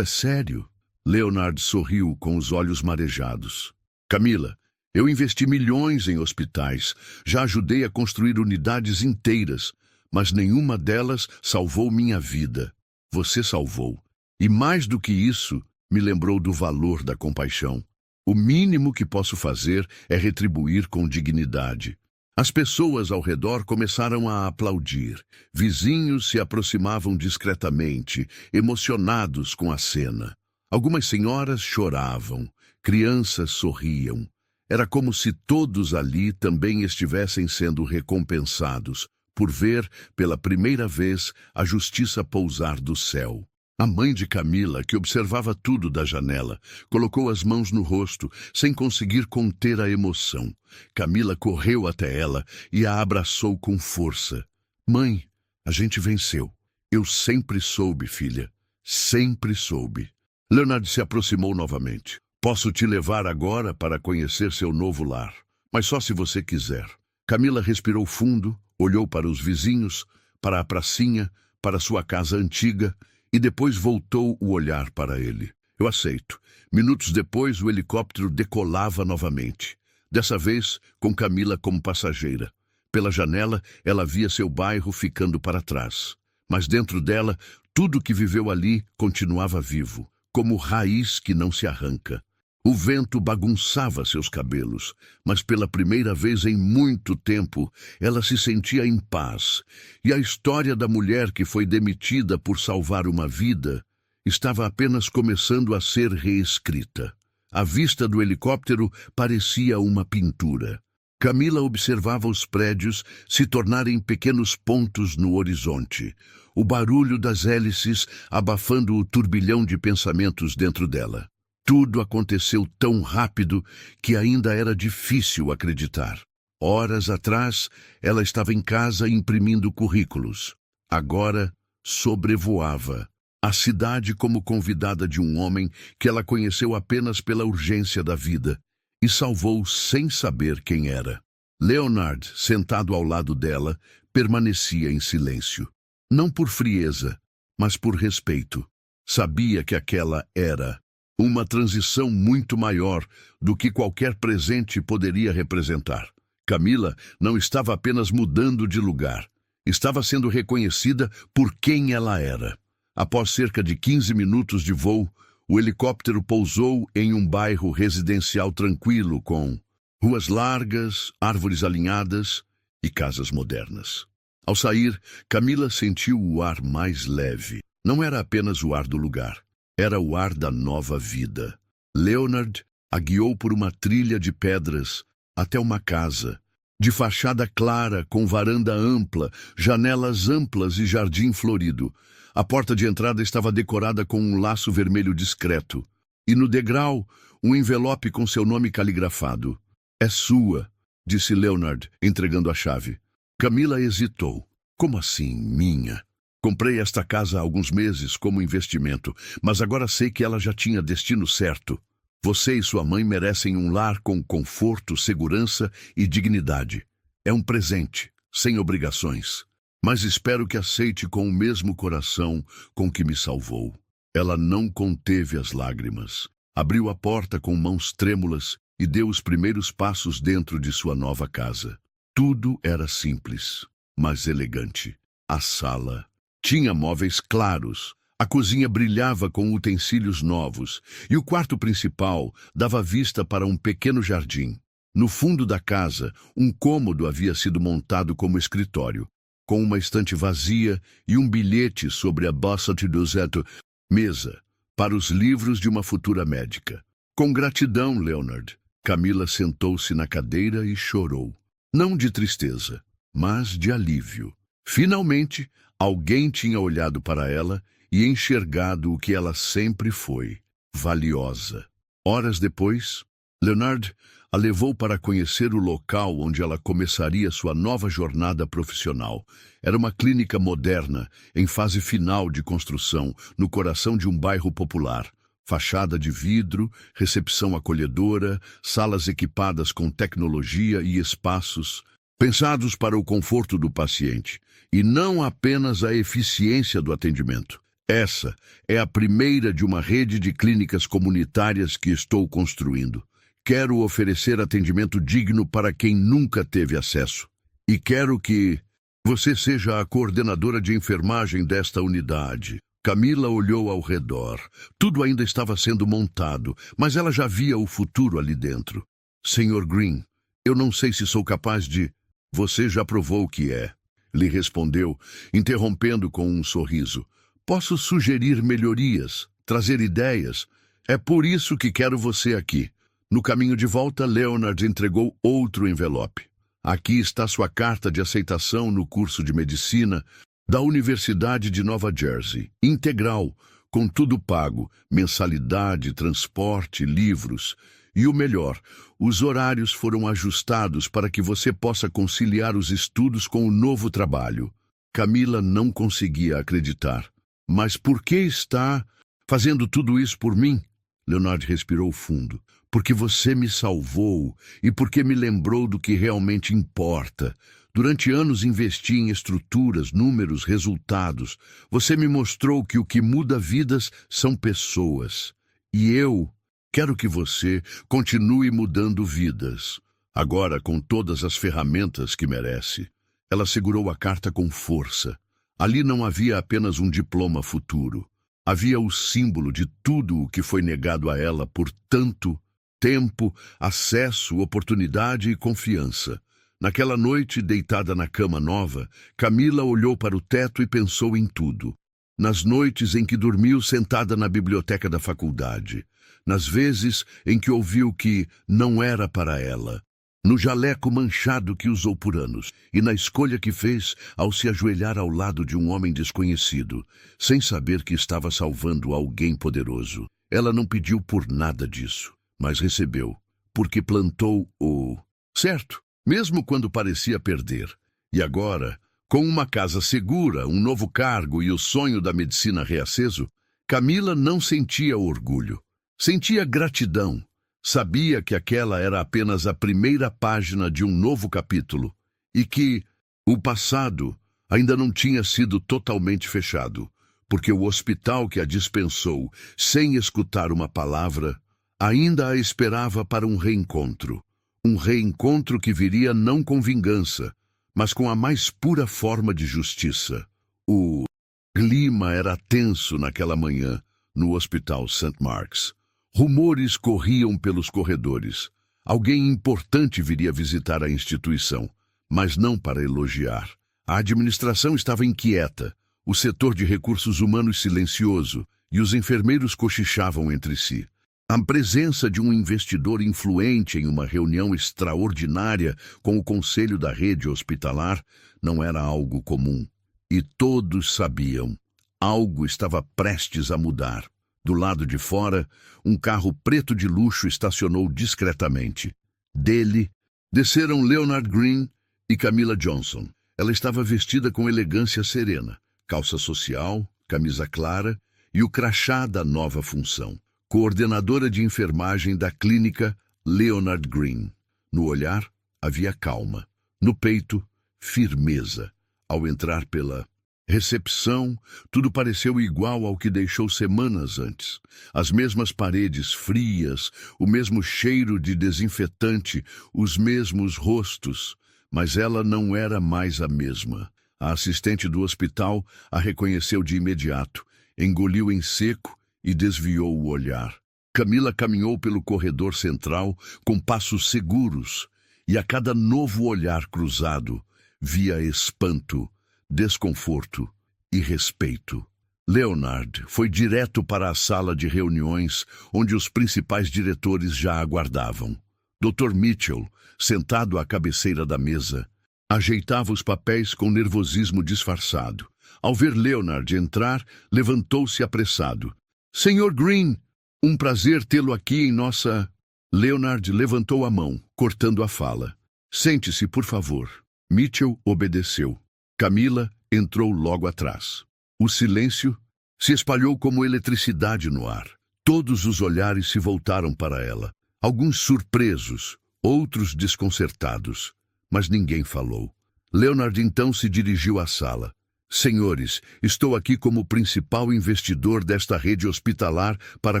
é sério? Leonard sorriu com os olhos marejados. Camila, eu investi milhões em hospitais, já ajudei a construir unidades inteiras, mas nenhuma delas salvou minha vida. Você salvou. E mais do que isso, me lembrou do valor da compaixão. O mínimo que posso fazer é retribuir com dignidade. As pessoas ao redor começaram a aplaudir. Vizinhos se aproximavam discretamente, emocionados com a cena. Algumas senhoras choravam, crianças sorriam. Era como se todos ali também estivessem sendo recompensados por ver, pela primeira vez, a justiça pousar do céu. A mãe de Camila, que observava tudo da janela, colocou as mãos no rosto, sem conseguir conter a emoção. Camila correu até ela e a abraçou com força. Mãe, a gente venceu. Eu sempre soube, filha. Sempre soube. Leonard se aproximou novamente. Posso te levar agora para conhecer seu novo lar, mas só se você quiser. Camila respirou fundo, olhou para os vizinhos, para a pracinha, para sua casa antiga, e depois voltou o olhar para ele. Eu aceito. Minutos depois, o helicóptero decolava novamente. Dessa vez, com Camila como passageira. Pela janela, ela via seu bairro ficando para trás. Mas dentro dela, tudo que viveu ali continuava vivo, como raiz que não se arranca. O vento bagunçava seus cabelos, mas pela primeira vez em muito tempo, ela se sentia em paz. E a história da mulher que foi demitida por salvar uma vida estava apenas começando a ser reescrita. A vista do helicóptero parecia uma pintura. Camila observava os prédios se tornarem pequenos pontos no horizonte, o barulho das hélices abafando o turbilhão de pensamentos dentro dela. Tudo aconteceu tão rápido que ainda era difícil acreditar. Horas atrás, ela estava em casa imprimindo currículos. Agora, sobrevoava a cidade como convidada de um homem que ela conheceu apenas pela urgência da vida e salvou sem saber quem era. Leonard, sentado ao lado dela, permanecia em silêncio. Não por frieza, mas por respeito. Sabia que aquela era uma transição muito maior do que qualquer presente poderia representar. Camila não estava apenas mudando de lugar, estava sendo reconhecida por quem ela era. Após cerca de 15 minutos de voo, o helicóptero pousou em um bairro residencial tranquilo com ruas largas, árvores alinhadas e casas modernas. Ao sair, Camila sentiu o ar mais leve. Não era apenas o ar do lugar, era o ar da nova vida. Leonard a guiou por uma trilha de pedras até uma casa, de fachada clara, com varanda ampla, janelas amplas e jardim florido. A porta de entrada estava decorada com um laço vermelho discreto, e no degrau, um envelope com seu nome caligrafado. "É sua", disse Leonard, entregando a chave. Camila hesitou. "Como assim, minha? Comprei esta casa há alguns meses como investimento, mas agora sei que ela já tinha destino certo. Você e sua mãe merecem um lar com conforto, segurança e dignidade. É um presente, sem obrigações. Mas espero que aceite com o mesmo coração com que me salvou." Ela não conteve as lágrimas. Abriu a porta com mãos trêmulas e deu os primeiros passos dentro de sua nova casa. Tudo era simples, mas elegante. A sala tinha móveis claros, a cozinha brilhava com utensílios novos e o quarto principal dava vista para um pequeno jardim. No fundo da casa, um cômodo havia sido montado como escritório, com uma estante vazia e um bilhete sobre a Bossat do Zeto, mesa, para os livros de uma futura médica. "Com gratidão, Leonard." Camila sentou-se na cadeira e chorou. Não de tristeza, mas de alívio. Finalmente, alguém tinha olhado para ela e enxergado o que ela sempre foi: valiosa. Horas depois, Leonard a levou para conhecer o local onde ela começaria sua nova jornada profissional. Era uma clínica moderna, em fase final de construção, no coração de um bairro popular. Fachada de vidro, recepção acolhedora, salas equipadas com tecnologia e espaços pensados para o conforto do paciente, e não apenas a eficiência do atendimento. Essa é a primeira de uma rede de clínicas comunitárias que estou construindo. Quero oferecer atendimento digno para quem nunca teve acesso. E quero que você seja a coordenadora de enfermagem desta unidade. Camila olhou ao redor. Tudo ainda estava sendo montado, mas ela já via o futuro ali dentro. "Sr. Green, eu não sei se sou capaz de..." "Você já provou que é", lhe respondeu, interrompendo com um sorriso. "Posso sugerir melhorias, trazer ideias. É por isso que quero você aqui." No caminho de volta, Leonard entregou outro envelope. "Aqui está sua carta de aceitação no curso de medicina da Universidade de Nova Jersey. Integral, com tudo pago, mensalidade, transporte, livros. E o melhor, os horários foram ajustados para que você possa conciliar os estudos com o novo trabalho." Camila não conseguia acreditar. "Mas por que está fazendo tudo isso por mim?" Leonard respirou fundo. "Porque você me salvou e porque me lembrou do que realmente importa. Durante anos investi em estruturas, números, resultados. Você me mostrou que o que muda vidas são pessoas. E eu quero que você continue mudando vidas. Agora, com todas as ferramentas que merece." Ela segurou a carta com força. Ali não havia apenas um diploma futuro. Havia o símbolo de tudo o que foi negado a ela por tanto tempo, acesso, oportunidade e confiança. Naquela noite, deitada na cama nova, Camila olhou para o teto e pensou em tudo. Nas noites em que dormiu sentada na biblioteca da faculdade. Nas vezes em que ouviu que não era para ela. no jaleco manchado que usou por anos e na escolha que fez ao se ajoelhar ao lado de um homem desconhecido, sem saber que estava salvando alguém poderoso. Ela não pediu por nada disso, mas recebeu, porque plantou o certo, mesmo quando parecia perder. E agora, com uma casa segura, um novo cargo e o sonho da medicina reaceso, Camila não sentia orgulho, sentia gratidão. Sabia que aquela era apenas a primeira página de um novo capítulo e que o passado ainda não tinha sido totalmente fechado, porque o hospital que a dispensou, sem escutar uma palavra, ainda a esperava para um reencontro. Um reencontro que viria não com vingança, mas com a mais pura forma de justiça. O clima era tenso naquela manhã no Hospital St. Mark's. Rumores corriam pelos corredores. Alguém importante viria visitar a instituição, mas não para elogiar. A administração estava inquieta, o setor de recursos humanos silencioso, e os enfermeiros cochichavam entre si. A presença de um investidor influente em uma reunião extraordinária com o conselho da rede hospitalar não era algo comum. E todos sabiam, algo estava prestes a mudar. Do lado de fora, um carro preto de luxo estacionou discretamente. Dele, desceram Leonard Green e Camila Johnson. Ela estava vestida com elegância serena, calça social, camisa clara e o crachá da nova função. Coordenadora de enfermagem da clínica Leonard Green. No olhar, havia calma. No peito, firmeza. Ao entrar pela recepção, tudo pareceu igual ao que deixou semanas antes. As mesmas paredes frias, o mesmo cheiro de desinfetante, os mesmos rostos. Mas ela não era mais a mesma. A assistente do hospital a reconheceu de imediato, engoliu em seco e desviou o olhar. Camila caminhou pelo corredor central com passos seguros, e a cada novo olhar cruzado, via espanto, desconforto e respeito. Leonard foi direto para a sala de reuniões, onde os principais diretores já aguardavam. Dr. Mitchell, sentado à cabeceira da mesa, ajeitava os papéis com nervosismo disfarçado. Ao ver Leonard entrar, levantou-se apressado. Senhor Green, um prazer tê-lo aqui em nossa... Leonard levantou a mão, cortando a fala. Sente-se, por favor. Mitchell obedeceu. Camila entrou logo atrás. O silêncio se espalhou como eletricidade no ar. Todos os olhares se voltaram para ela. Alguns surpresos, outros desconcertados. Mas ninguém falou. Leonard então se dirigiu à sala. Senhores, estou aqui como principal investidor desta rede hospitalar para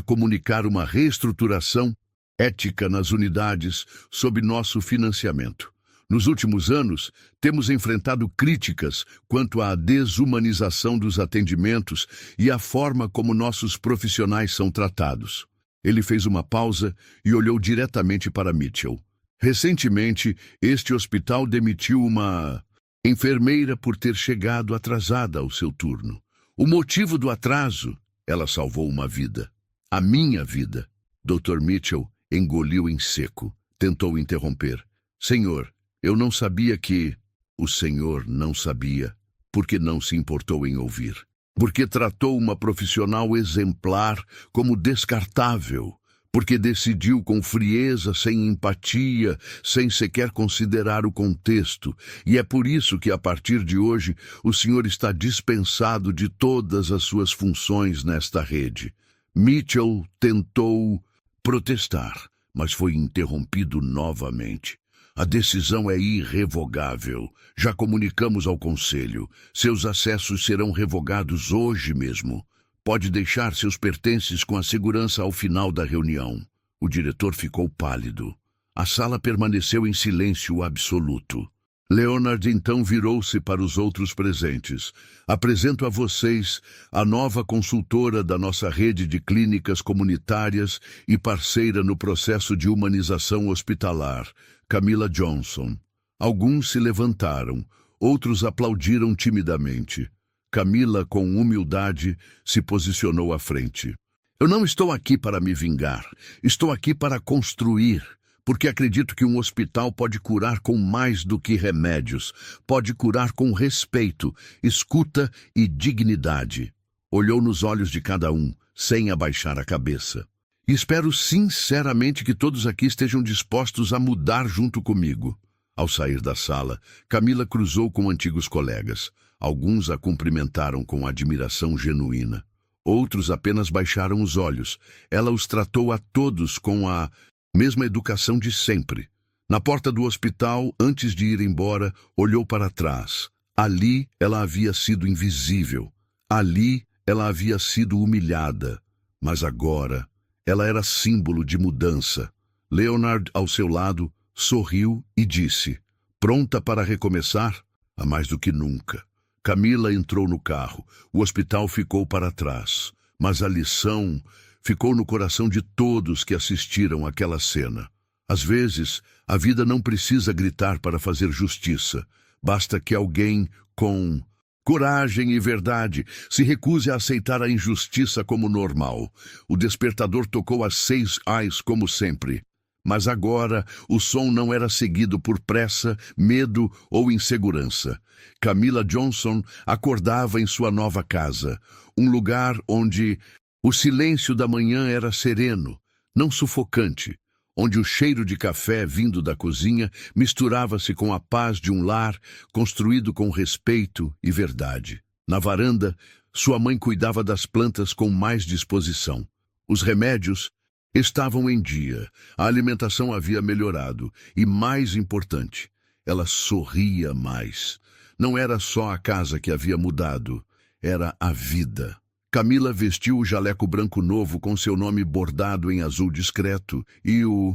comunicar uma reestruturação ética nas unidades sob nosso financiamento. Nos últimos anos, temos enfrentado críticas quanto à desumanização dos atendimentos e à forma como nossos profissionais são tratados. Ele fez uma pausa e olhou diretamente para Mitchell. Recentemente, este hospital demitiu uma enfermeira por ter chegado atrasada ao seu turno. O motivo do atraso, ela salvou uma vida. A minha vida. Dr. Mitchell engoliu em seco. Tentou interromper. Senhor, eu não sabia que... O senhor não sabia, porque não se importou em ouvir. Porque tratou uma profissional exemplar como descartável. Porque decidiu com frieza, sem empatia, sem sequer considerar o contexto. E é por isso que, a partir de hoje, o senhor está dispensado de todas as suas funções nesta rede. Mitchell tentou protestar, mas foi interrompido novamente. A decisão é irrevogável. Já comunicamos ao conselho. Seus acessos serão revogados hoje mesmo. Pode deixar seus pertences com a segurança ao final da reunião. O diretor ficou pálido. A sala permaneceu em silêncio absoluto. Leonard então virou-se para os outros presentes. Apresento a vocês a nova consultora da nossa rede de clínicas comunitárias e parceira no processo de humanização hospitalar, Camila Johnson. Alguns se levantaram, outros aplaudiram timidamente. Camila, com humildade, se posicionou à frente. Eu não estou aqui para me vingar. Estou aqui para construir, porque acredito que um hospital pode curar com mais do que remédios, pode curar com respeito, escuta e dignidade. Olhou nos olhos de cada um, sem abaixar a cabeça. E espero sinceramente que todos aqui estejam dispostos a mudar junto comigo. Ao sair da sala, Camila cruzou com antigos colegas. Alguns a cumprimentaram com admiração genuína. Outros apenas baixaram os olhos. Ela os tratou a todos com a mesma educação de sempre. Na porta do hospital, antes de ir embora, olhou para trás. Ali, ela havia sido invisível. Ali, ela havia sido humilhada. Mas agora, ela era símbolo de mudança. Leonard, ao seu lado, sorriu e disse: "Pronta para recomeçar?" "Há mais do que nunca." Camila entrou no carro. O hospital ficou para trás. Mas a lição ficou no coração de todos que assistiram àquela cena. Às vezes, a vida não precisa gritar para fazer justiça. Basta que alguém com coragem e verdade se recuse a aceitar a injustiça como normal. O despertador tocou às 6 como sempre. Mas agora o som não era seguido por pressa, medo ou insegurança. Camila Johnson acordava em sua nova casa, um lugar onde o silêncio da manhã era sereno, não sufocante, onde o cheiro de café vindo da cozinha misturava-se com a paz de um lar construído com respeito e verdade. Na varanda, sua mãe cuidava das plantas com mais disposição. Os remédios estavam em dia, a alimentação havia melhorado e, mais importante, ela sorria mais. Não era só a casa que havia mudado, era a vida. Camila vestiu o jaleco branco novo com seu nome bordado em azul discreto e o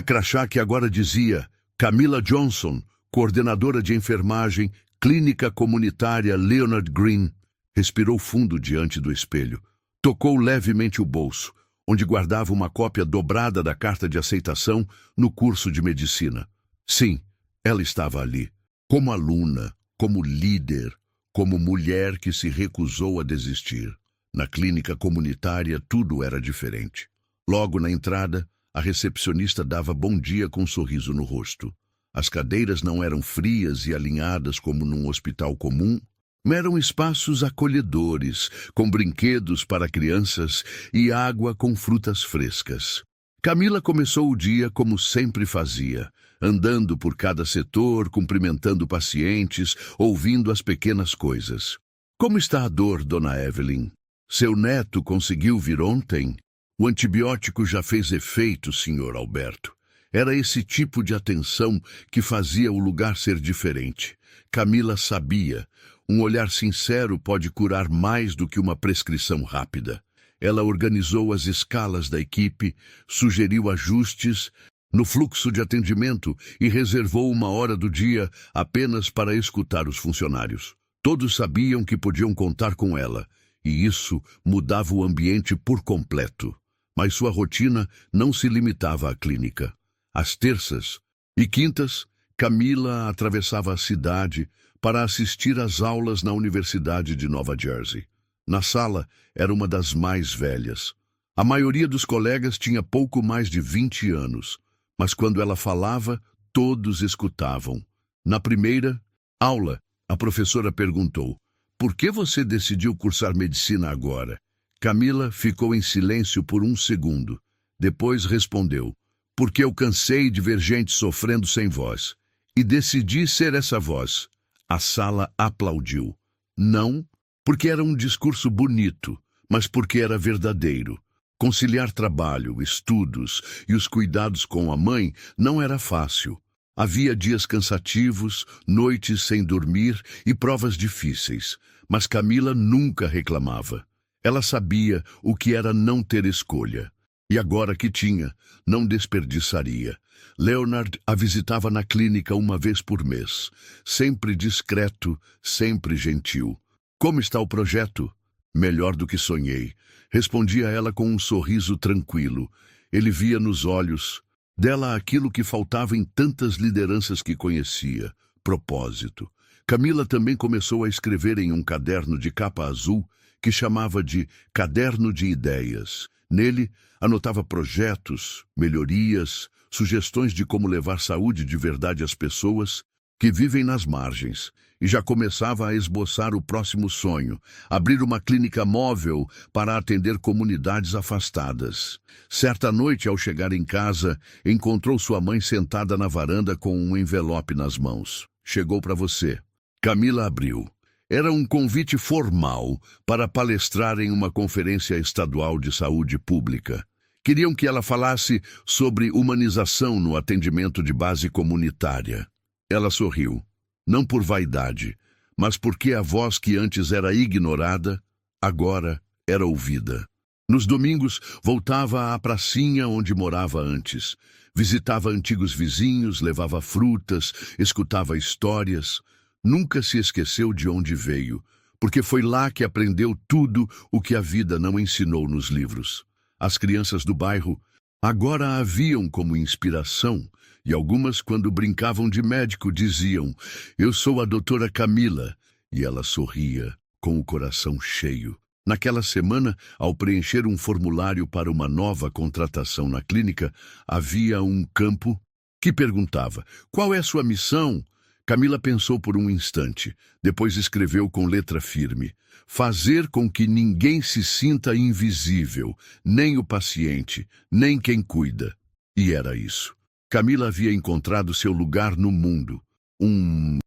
crachá que agora dizia Camila Johnson, coordenadora de enfermagem, clínica comunitária Leonard Green. Respirou fundo diante do espelho. Tocou levemente o bolso, onde guardava uma cópia dobrada da carta de aceitação no curso de medicina. Sim, ela estava ali, como aluna, como líder, como mulher que se recusou a desistir. Na clínica comunitária, tudo era diferente. Logo na entrada, a recepcionista dava bom dia com um sorriso no rosto. As cadeiras não eram frias e alinhadas como num hospital comum, eram espaços acolhedores, com brinquedos para crianças e água com frutas frescas. Camila começou o dia como sempre fazia, andando por cada setor, cumprimentando pacientes, ouvindo as pequenas coisas. "Como está a dor, Dona Evelyn? Seu neto conseguiu vir ontem? O antibiótico já fez efeito, Sr. Alberto." Era esse tipo de atenção que fazia o lugar ser diferente. Camila sabia, um olhar sincero pode curar mais do que uma prescrição rápida. Ela organizou as escalas da equipe, sugeriu ajustes no fluxo de atendimento e reservou uma hora do dia apenas para escutar os funcionários. Todos sabiam que podiam contar com ela, e isso mudava o ambiente por completo. Mas sua rotina não se limitava à clínica. Às terças e quintas, Camila atravessava a cidade para assistir às aulas na Universidade de Nova Jersey. Na sala, era uma das mais velhas. A maioria dos colegas tinha pouco mais de 20 anos, mas quando ela falava, todos escutavam. Na primeira aula, a professora perguntou: "Por que você decidiu cursar medicina agora?" Camila ficou em silêncio por um segundo. Depois respondeu: "Porque eu cansei de ver gente sofrendo sem voz. E decidi ser essa voz." A sala aplaudiu. Não porque era um discurso bonito, mas porque era verdadeiro. Conciliar trabalho, estudos e os cuidados com a mãe não era fácil. Havia dias cansativos, noites sem dormir e provas difíceis, mas Camila nunca reclamava. Ela sabia o que era não ter escolha. E agora que tinha, não desperdiçaria. Leonard a visitava na clínica uma vez por mês, sempre discreto, sempre gentil. "Como está o projeto?" "Melhor do que sonhei", respondia ela com um sorriso tranquilo. Ele via nos olhos dela aquilo que faltava em tantas lideranças que conhecia: propósito. Camila também começou a escrever em um caderno de capa azul que chamava de Caderno de Ideias. Nele, anotava projetos, melhorias, sugestões de como levar saúde de verdade às pessoas que vivem nas margens, e já começava a esboçar o próximo sonho, abrir uma clínica móvel para atender comunidades afastadas. Certa noite, ao chegar em casa, encontrou sua mãe sentada na varanda com um envelope nas mãos. Chegou para você. Camila abriu. Era um convite formal para palestrar em uma conferência estadual de saúde pública. Queriam que ela falasse sobre humanização no atendimento de base comunitária. Ela sorriu, não por vaidade, mas porque a voz que antes era ignorada, agora era ouvida. Nos domingos, voltava à pracinha onde morava antes. Visitava antigos vizinhos, levava frutas, escutava histórias. Nunca se esqueceu de onde veio, porque foi lá que aprendeu tudo o que a vida não ensinou nos livros. As crianças do bairro agora a viam como inspiração, e algumas, quando brincavam de médico, diziam: "Eu sou a doutora Camila", e ela sorria, com o coração cheio. Naquela semana, ao preencher um formulário para uma nova contratação na clínica, havia um campo que perguntava: "Qual é sua missão?" Camila pensou por um instante, depois escreveu com letra firme: "Fazer com que ninguém se sinta invisível, nem o paciente, nem quem cuida." E era isso. Camila havia encontrado seu lugar no mundo, um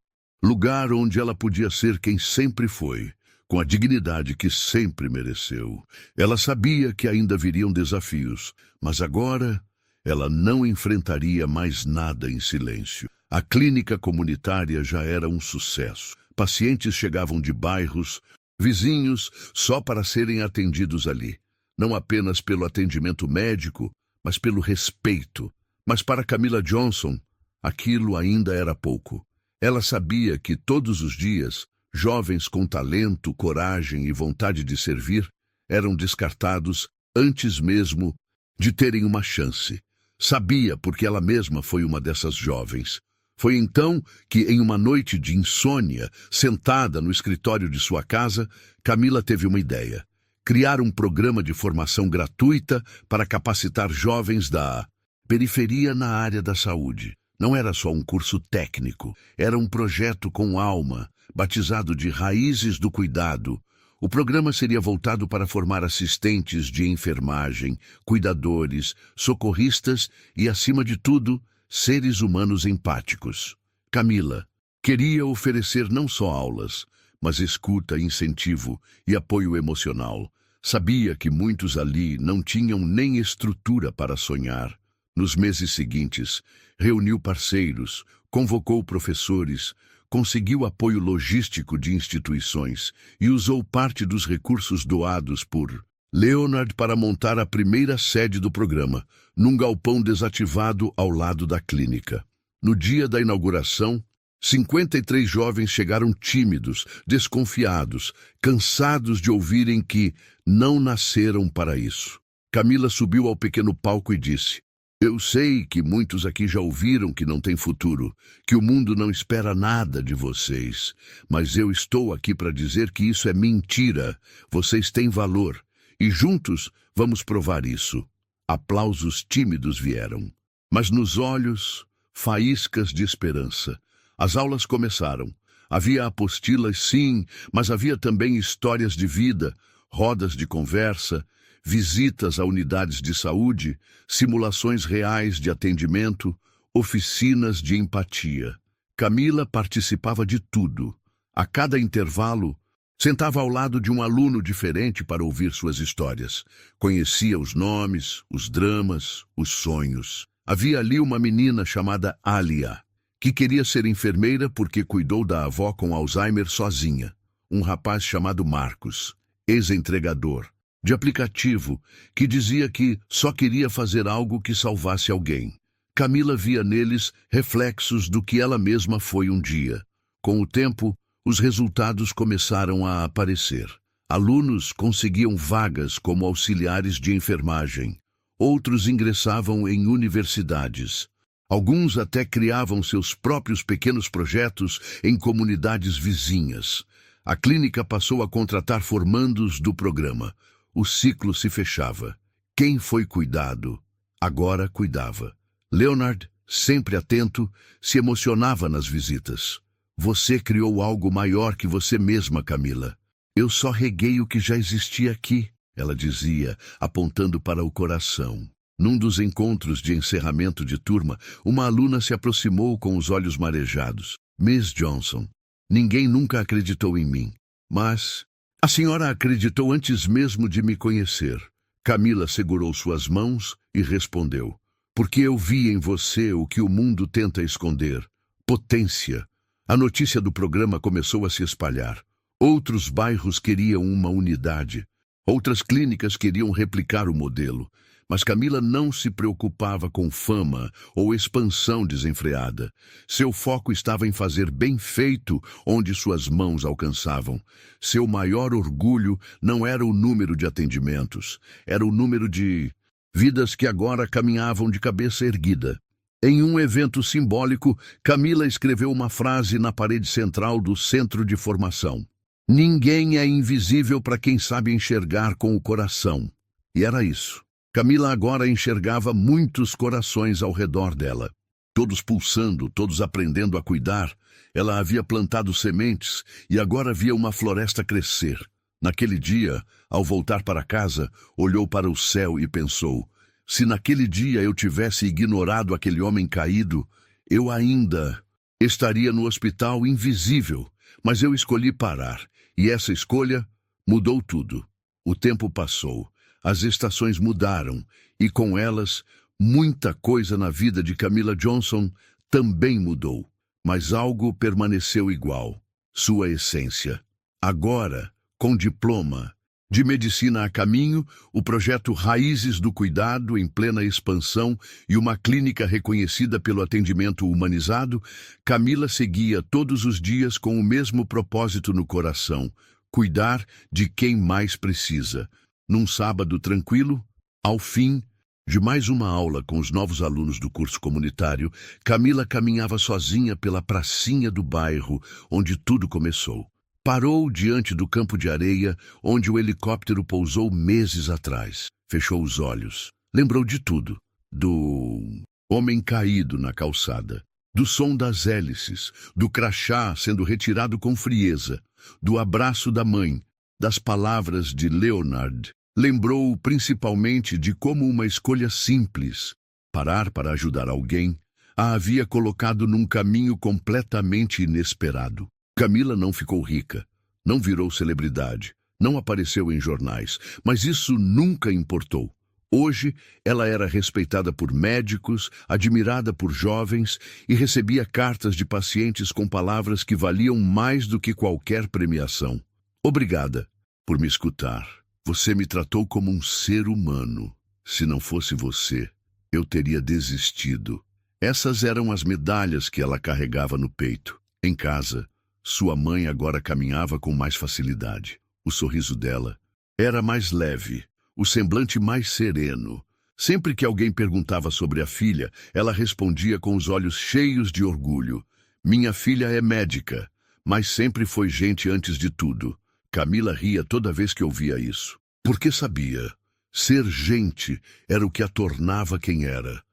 lugar onde ela podia ser quem sempre foi, com a dignidade que sempre mereceu. Ela sabia que ainda viriam desafios, mas agora ela não enfrentaria mais nada em silêncio. A clínica comunitária já era um sucesso. Pacientes chegavam de bairros, vizinhos, só para serem atendidos ali. Não apenas pelo atendimento médico, mas pelo respeito. Mas para Camila Johnson, aquilo ainda era pouco. Ela sabia que todos os dias, jovens com talento, coragem e vontade de servir eram descartados antes mesmo de terem uma chance. Sabia porque ela mesma foi uma dessas jovens. Foi então que, em uma noite de insônia, sentada no escritório de sua casa, Camila teve uma ideia: criar um programa de formação gratuita para capacitar jovens da periferia na área da saúde. Não era só um curso técnico, era um projeto com alma, batizado de Raízes do Cuidado. O programa seria voltado para formar assistentes de enfermagem, cuidadores, socorristas e, acima de tudo, seres humanos empáticos. Camila queria oferecer não só aulas, mas escuta, incentivo e apoio emocional. Sabia que muitos ali não tinham nem estrutura para sonhar. Nos meses seguintes, reuniu parceiros, convocou professores, conseguiu apoio logístico de instituições e usou parte dos recursos doados por Leonard para montar a primeira sede do programa, num galpão desativado ao lado da clínica. No dia da inauguração, 53 jovens chegaram tímidos, desconfiados, cansados de ouvirem que não nasceram para isso. Camila subiu ao pequeno palco e disse: "Eu sei que muitos aqui já ouviram que não tem futuro, que o mundo não espera nada de vocês, mas eu estou aqui para dizer que isso é mentira. Vocês têm valor, e juntos vamos provar isso." Aplausos tímidos vieram, mas nos olhos, faíscas de esperança. As aulas começaram. Havia apostilas, sim, mas havia também histórias de vida, rodas de conversa, visitas a unidades de saúde, simulações reais de atendimento, oficinas de empatia. Camila participava de tudo. A cada intervalo, sentava ao lado de um aluno diferente para ouvir suas histórias. Conhecia os nomes, os dramas, os sonhos. Havia ali uma menina chamada Alia, que queria ser enfermeira porque cuidou da avó com Alzheimer sozinha. Um rapaz chamado Marcos, ex-entregador de aplicativo, que dizia que só queria fazer algo que salvasse alguém. Camila via neles reflexos do que ela mesma foi um dia. Com o tempo, os resultados começaram a aparecer. Alunos conseguiam vagas como auxiliares de enfermagem. Outros ingressavam em universidades. Alguns até criavam seus próprios pequenos projetos em comunidades vizinhas. A clínica passou a contratar formandos do programa. O ciclo se fechava. Quem foi cuidado, agora cuidava. Leonard, sempre atento, se emocionava nas visitas. Você criou algo maior que você mesma, Camila. Eu só reguei o que já existia aqui, ela dizia, apontando para o coração. Num dos encontros de encerramento de turma, uma aluna se aproximou com os olhos marejados. Miss Johnson, ninguém nunca acreditou em mim, mas a senhora acreditou antes mesmo de me conhecer. Camila segurou suas mãos e respondeu, porque eu vi em você o que o mundo tenta esconder. Potência. A notícia do programa começou a se espalhar. Outros bairros queriam uma unidade. Outras clínicas queriam replicar o modelo. Mas Camila não se preocupava com fama ou expansão desenfreada. Seu foco estava em fazer bem feito onde suas mãos alcançavam. Seu maior orgulho não era o número de atendimentos, era o número de vidas que agora caminhavam de cabeça erguida. Em um evento simbólico, Camila escreveu uma frase na parede central do centro de formação. Ninguém é invisível para quem sabe enxergar com o coração. E era isso. Camila agora enxergava muitos corações ao redor dela. Todos pulsando, todos aprendendo a cuidar. Ela havia plantado sementes e agora via uma floresta crescer. Naquele dia, ao voltar para casa, olhou para o céu e pensou, se naquele dia eu tivesse ignorado aquele homem caído, eu ainda estaria no hospital invisível. Mas eu escolhi parar, e essa escolha mudou tudo. O tempo passou. As estações mudaram, e com elas, muita coisa na vida de Camila Johnson também mudou. Mas algo permaneceu igual, sua essência. Agora, com diploma de medicina a caminho, o projeto Raízes do Cuidado em plena expansão e uma clínica reconhecida pelo atendimento humanizado, Camila seguia todos os dias com o mesmo propósito no coração, cuidar de quem mais precisa. Num sábado tranquilo, ao fim de mais uma aula com os novos alunos do curso comunitário, Camila caminhava sozinha pela pracinha do bairro onde tudo começou. Parou diante do campo de areia onde o helicóptero pousou meses atrás. Fechou os olhos. Lembrou de tudo. Do homem caído na calçada. Do som das hélices. Do crachá sendo retirado com frieza. Do abraço da mãe. Das palavras de Leonard. Lembrou principalmente de como uma escolha simples, parar para ajudar alguém, a havia colocado num caminho completamente inesperado. Camila não ficou rica, não virou celebridade, não apareceu em jornais, mas isso nunca importou. Hoje, ela era respeitada por médicos, admirada por jovens e recebia cartas de pacientes com palavras que valiam mais do que qualquer premiação. Obrigada por me escutar. Você me tratou como um ser humano. Se não fosse você, eu teria desistido. Essas eram as medalhas que ela carregava no peito. Em casa, sua mãe agora caminhava com mais facilidade. O sorriso dela era mais leve, o semblante mais sereno. Sempre que alguém perguntava sobre a filha, ela respondia com os olhos cheios de orgulho. Minha filha é médica, mas sempre foi gente antes de tudo. Camila ria toda vez que ouvia isso, porque sabia, ser gente era o que a tornava quem era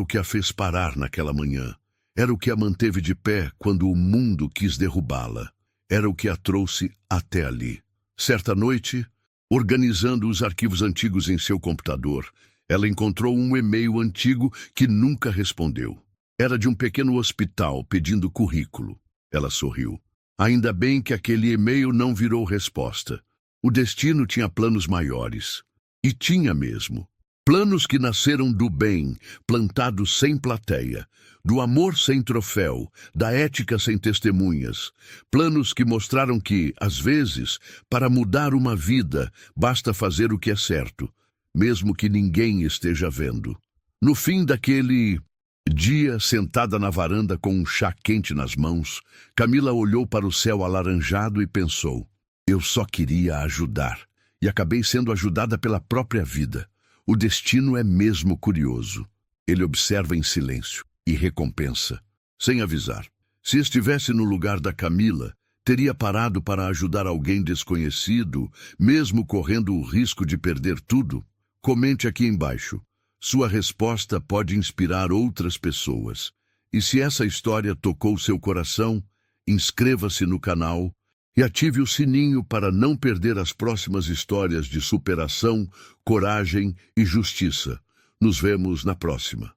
o que a fez parar naquela manhã, era o que a manteve de pé quando o mundo quis derrubá-la, era o que a trouxe até ali. Certa noite, organizando os arquivos antigos em seu computador, ela encontrou um e-mail antigo que nunca respondeu. Era de um pequeno hospital pedindo currículo. Ela sorriu. Ainda bem que aquele e-mail não virou resposta. O destino tinha planos maiores. E tinha mesmo. Planos que nasceram do bem, plantados sem plateia, do amor sem troféu, da ética sem testemunhas. Planos que mostraram que, às vezes, para mudar uma vida, basta fazer o que é certo, mesmo que ninguém esteja vendo. No fim daquele dia, sentada na varanda com um chá quente nas mãos, Camila olhou para o céu alaranjado e pensou, eu só queria ajudar, e acabei sendo ajudada pela própria vida. O destino é mesmo curioso. Ele observa em silêncio e recompensa, sem avisar. Se estivesse no lugar da Camila, teria parado para ajudar alguém desconhecido, mesmo correndo o risco de perder tudo? Comente aqui embaixo. Sua resposta pode inspirar outras pessoas. E se essa história tocou seu coração, inscreva-se no canal e ative o sininho para não perder as próximas histórias de superação, coragem e justiça. Nos vemos na próxima.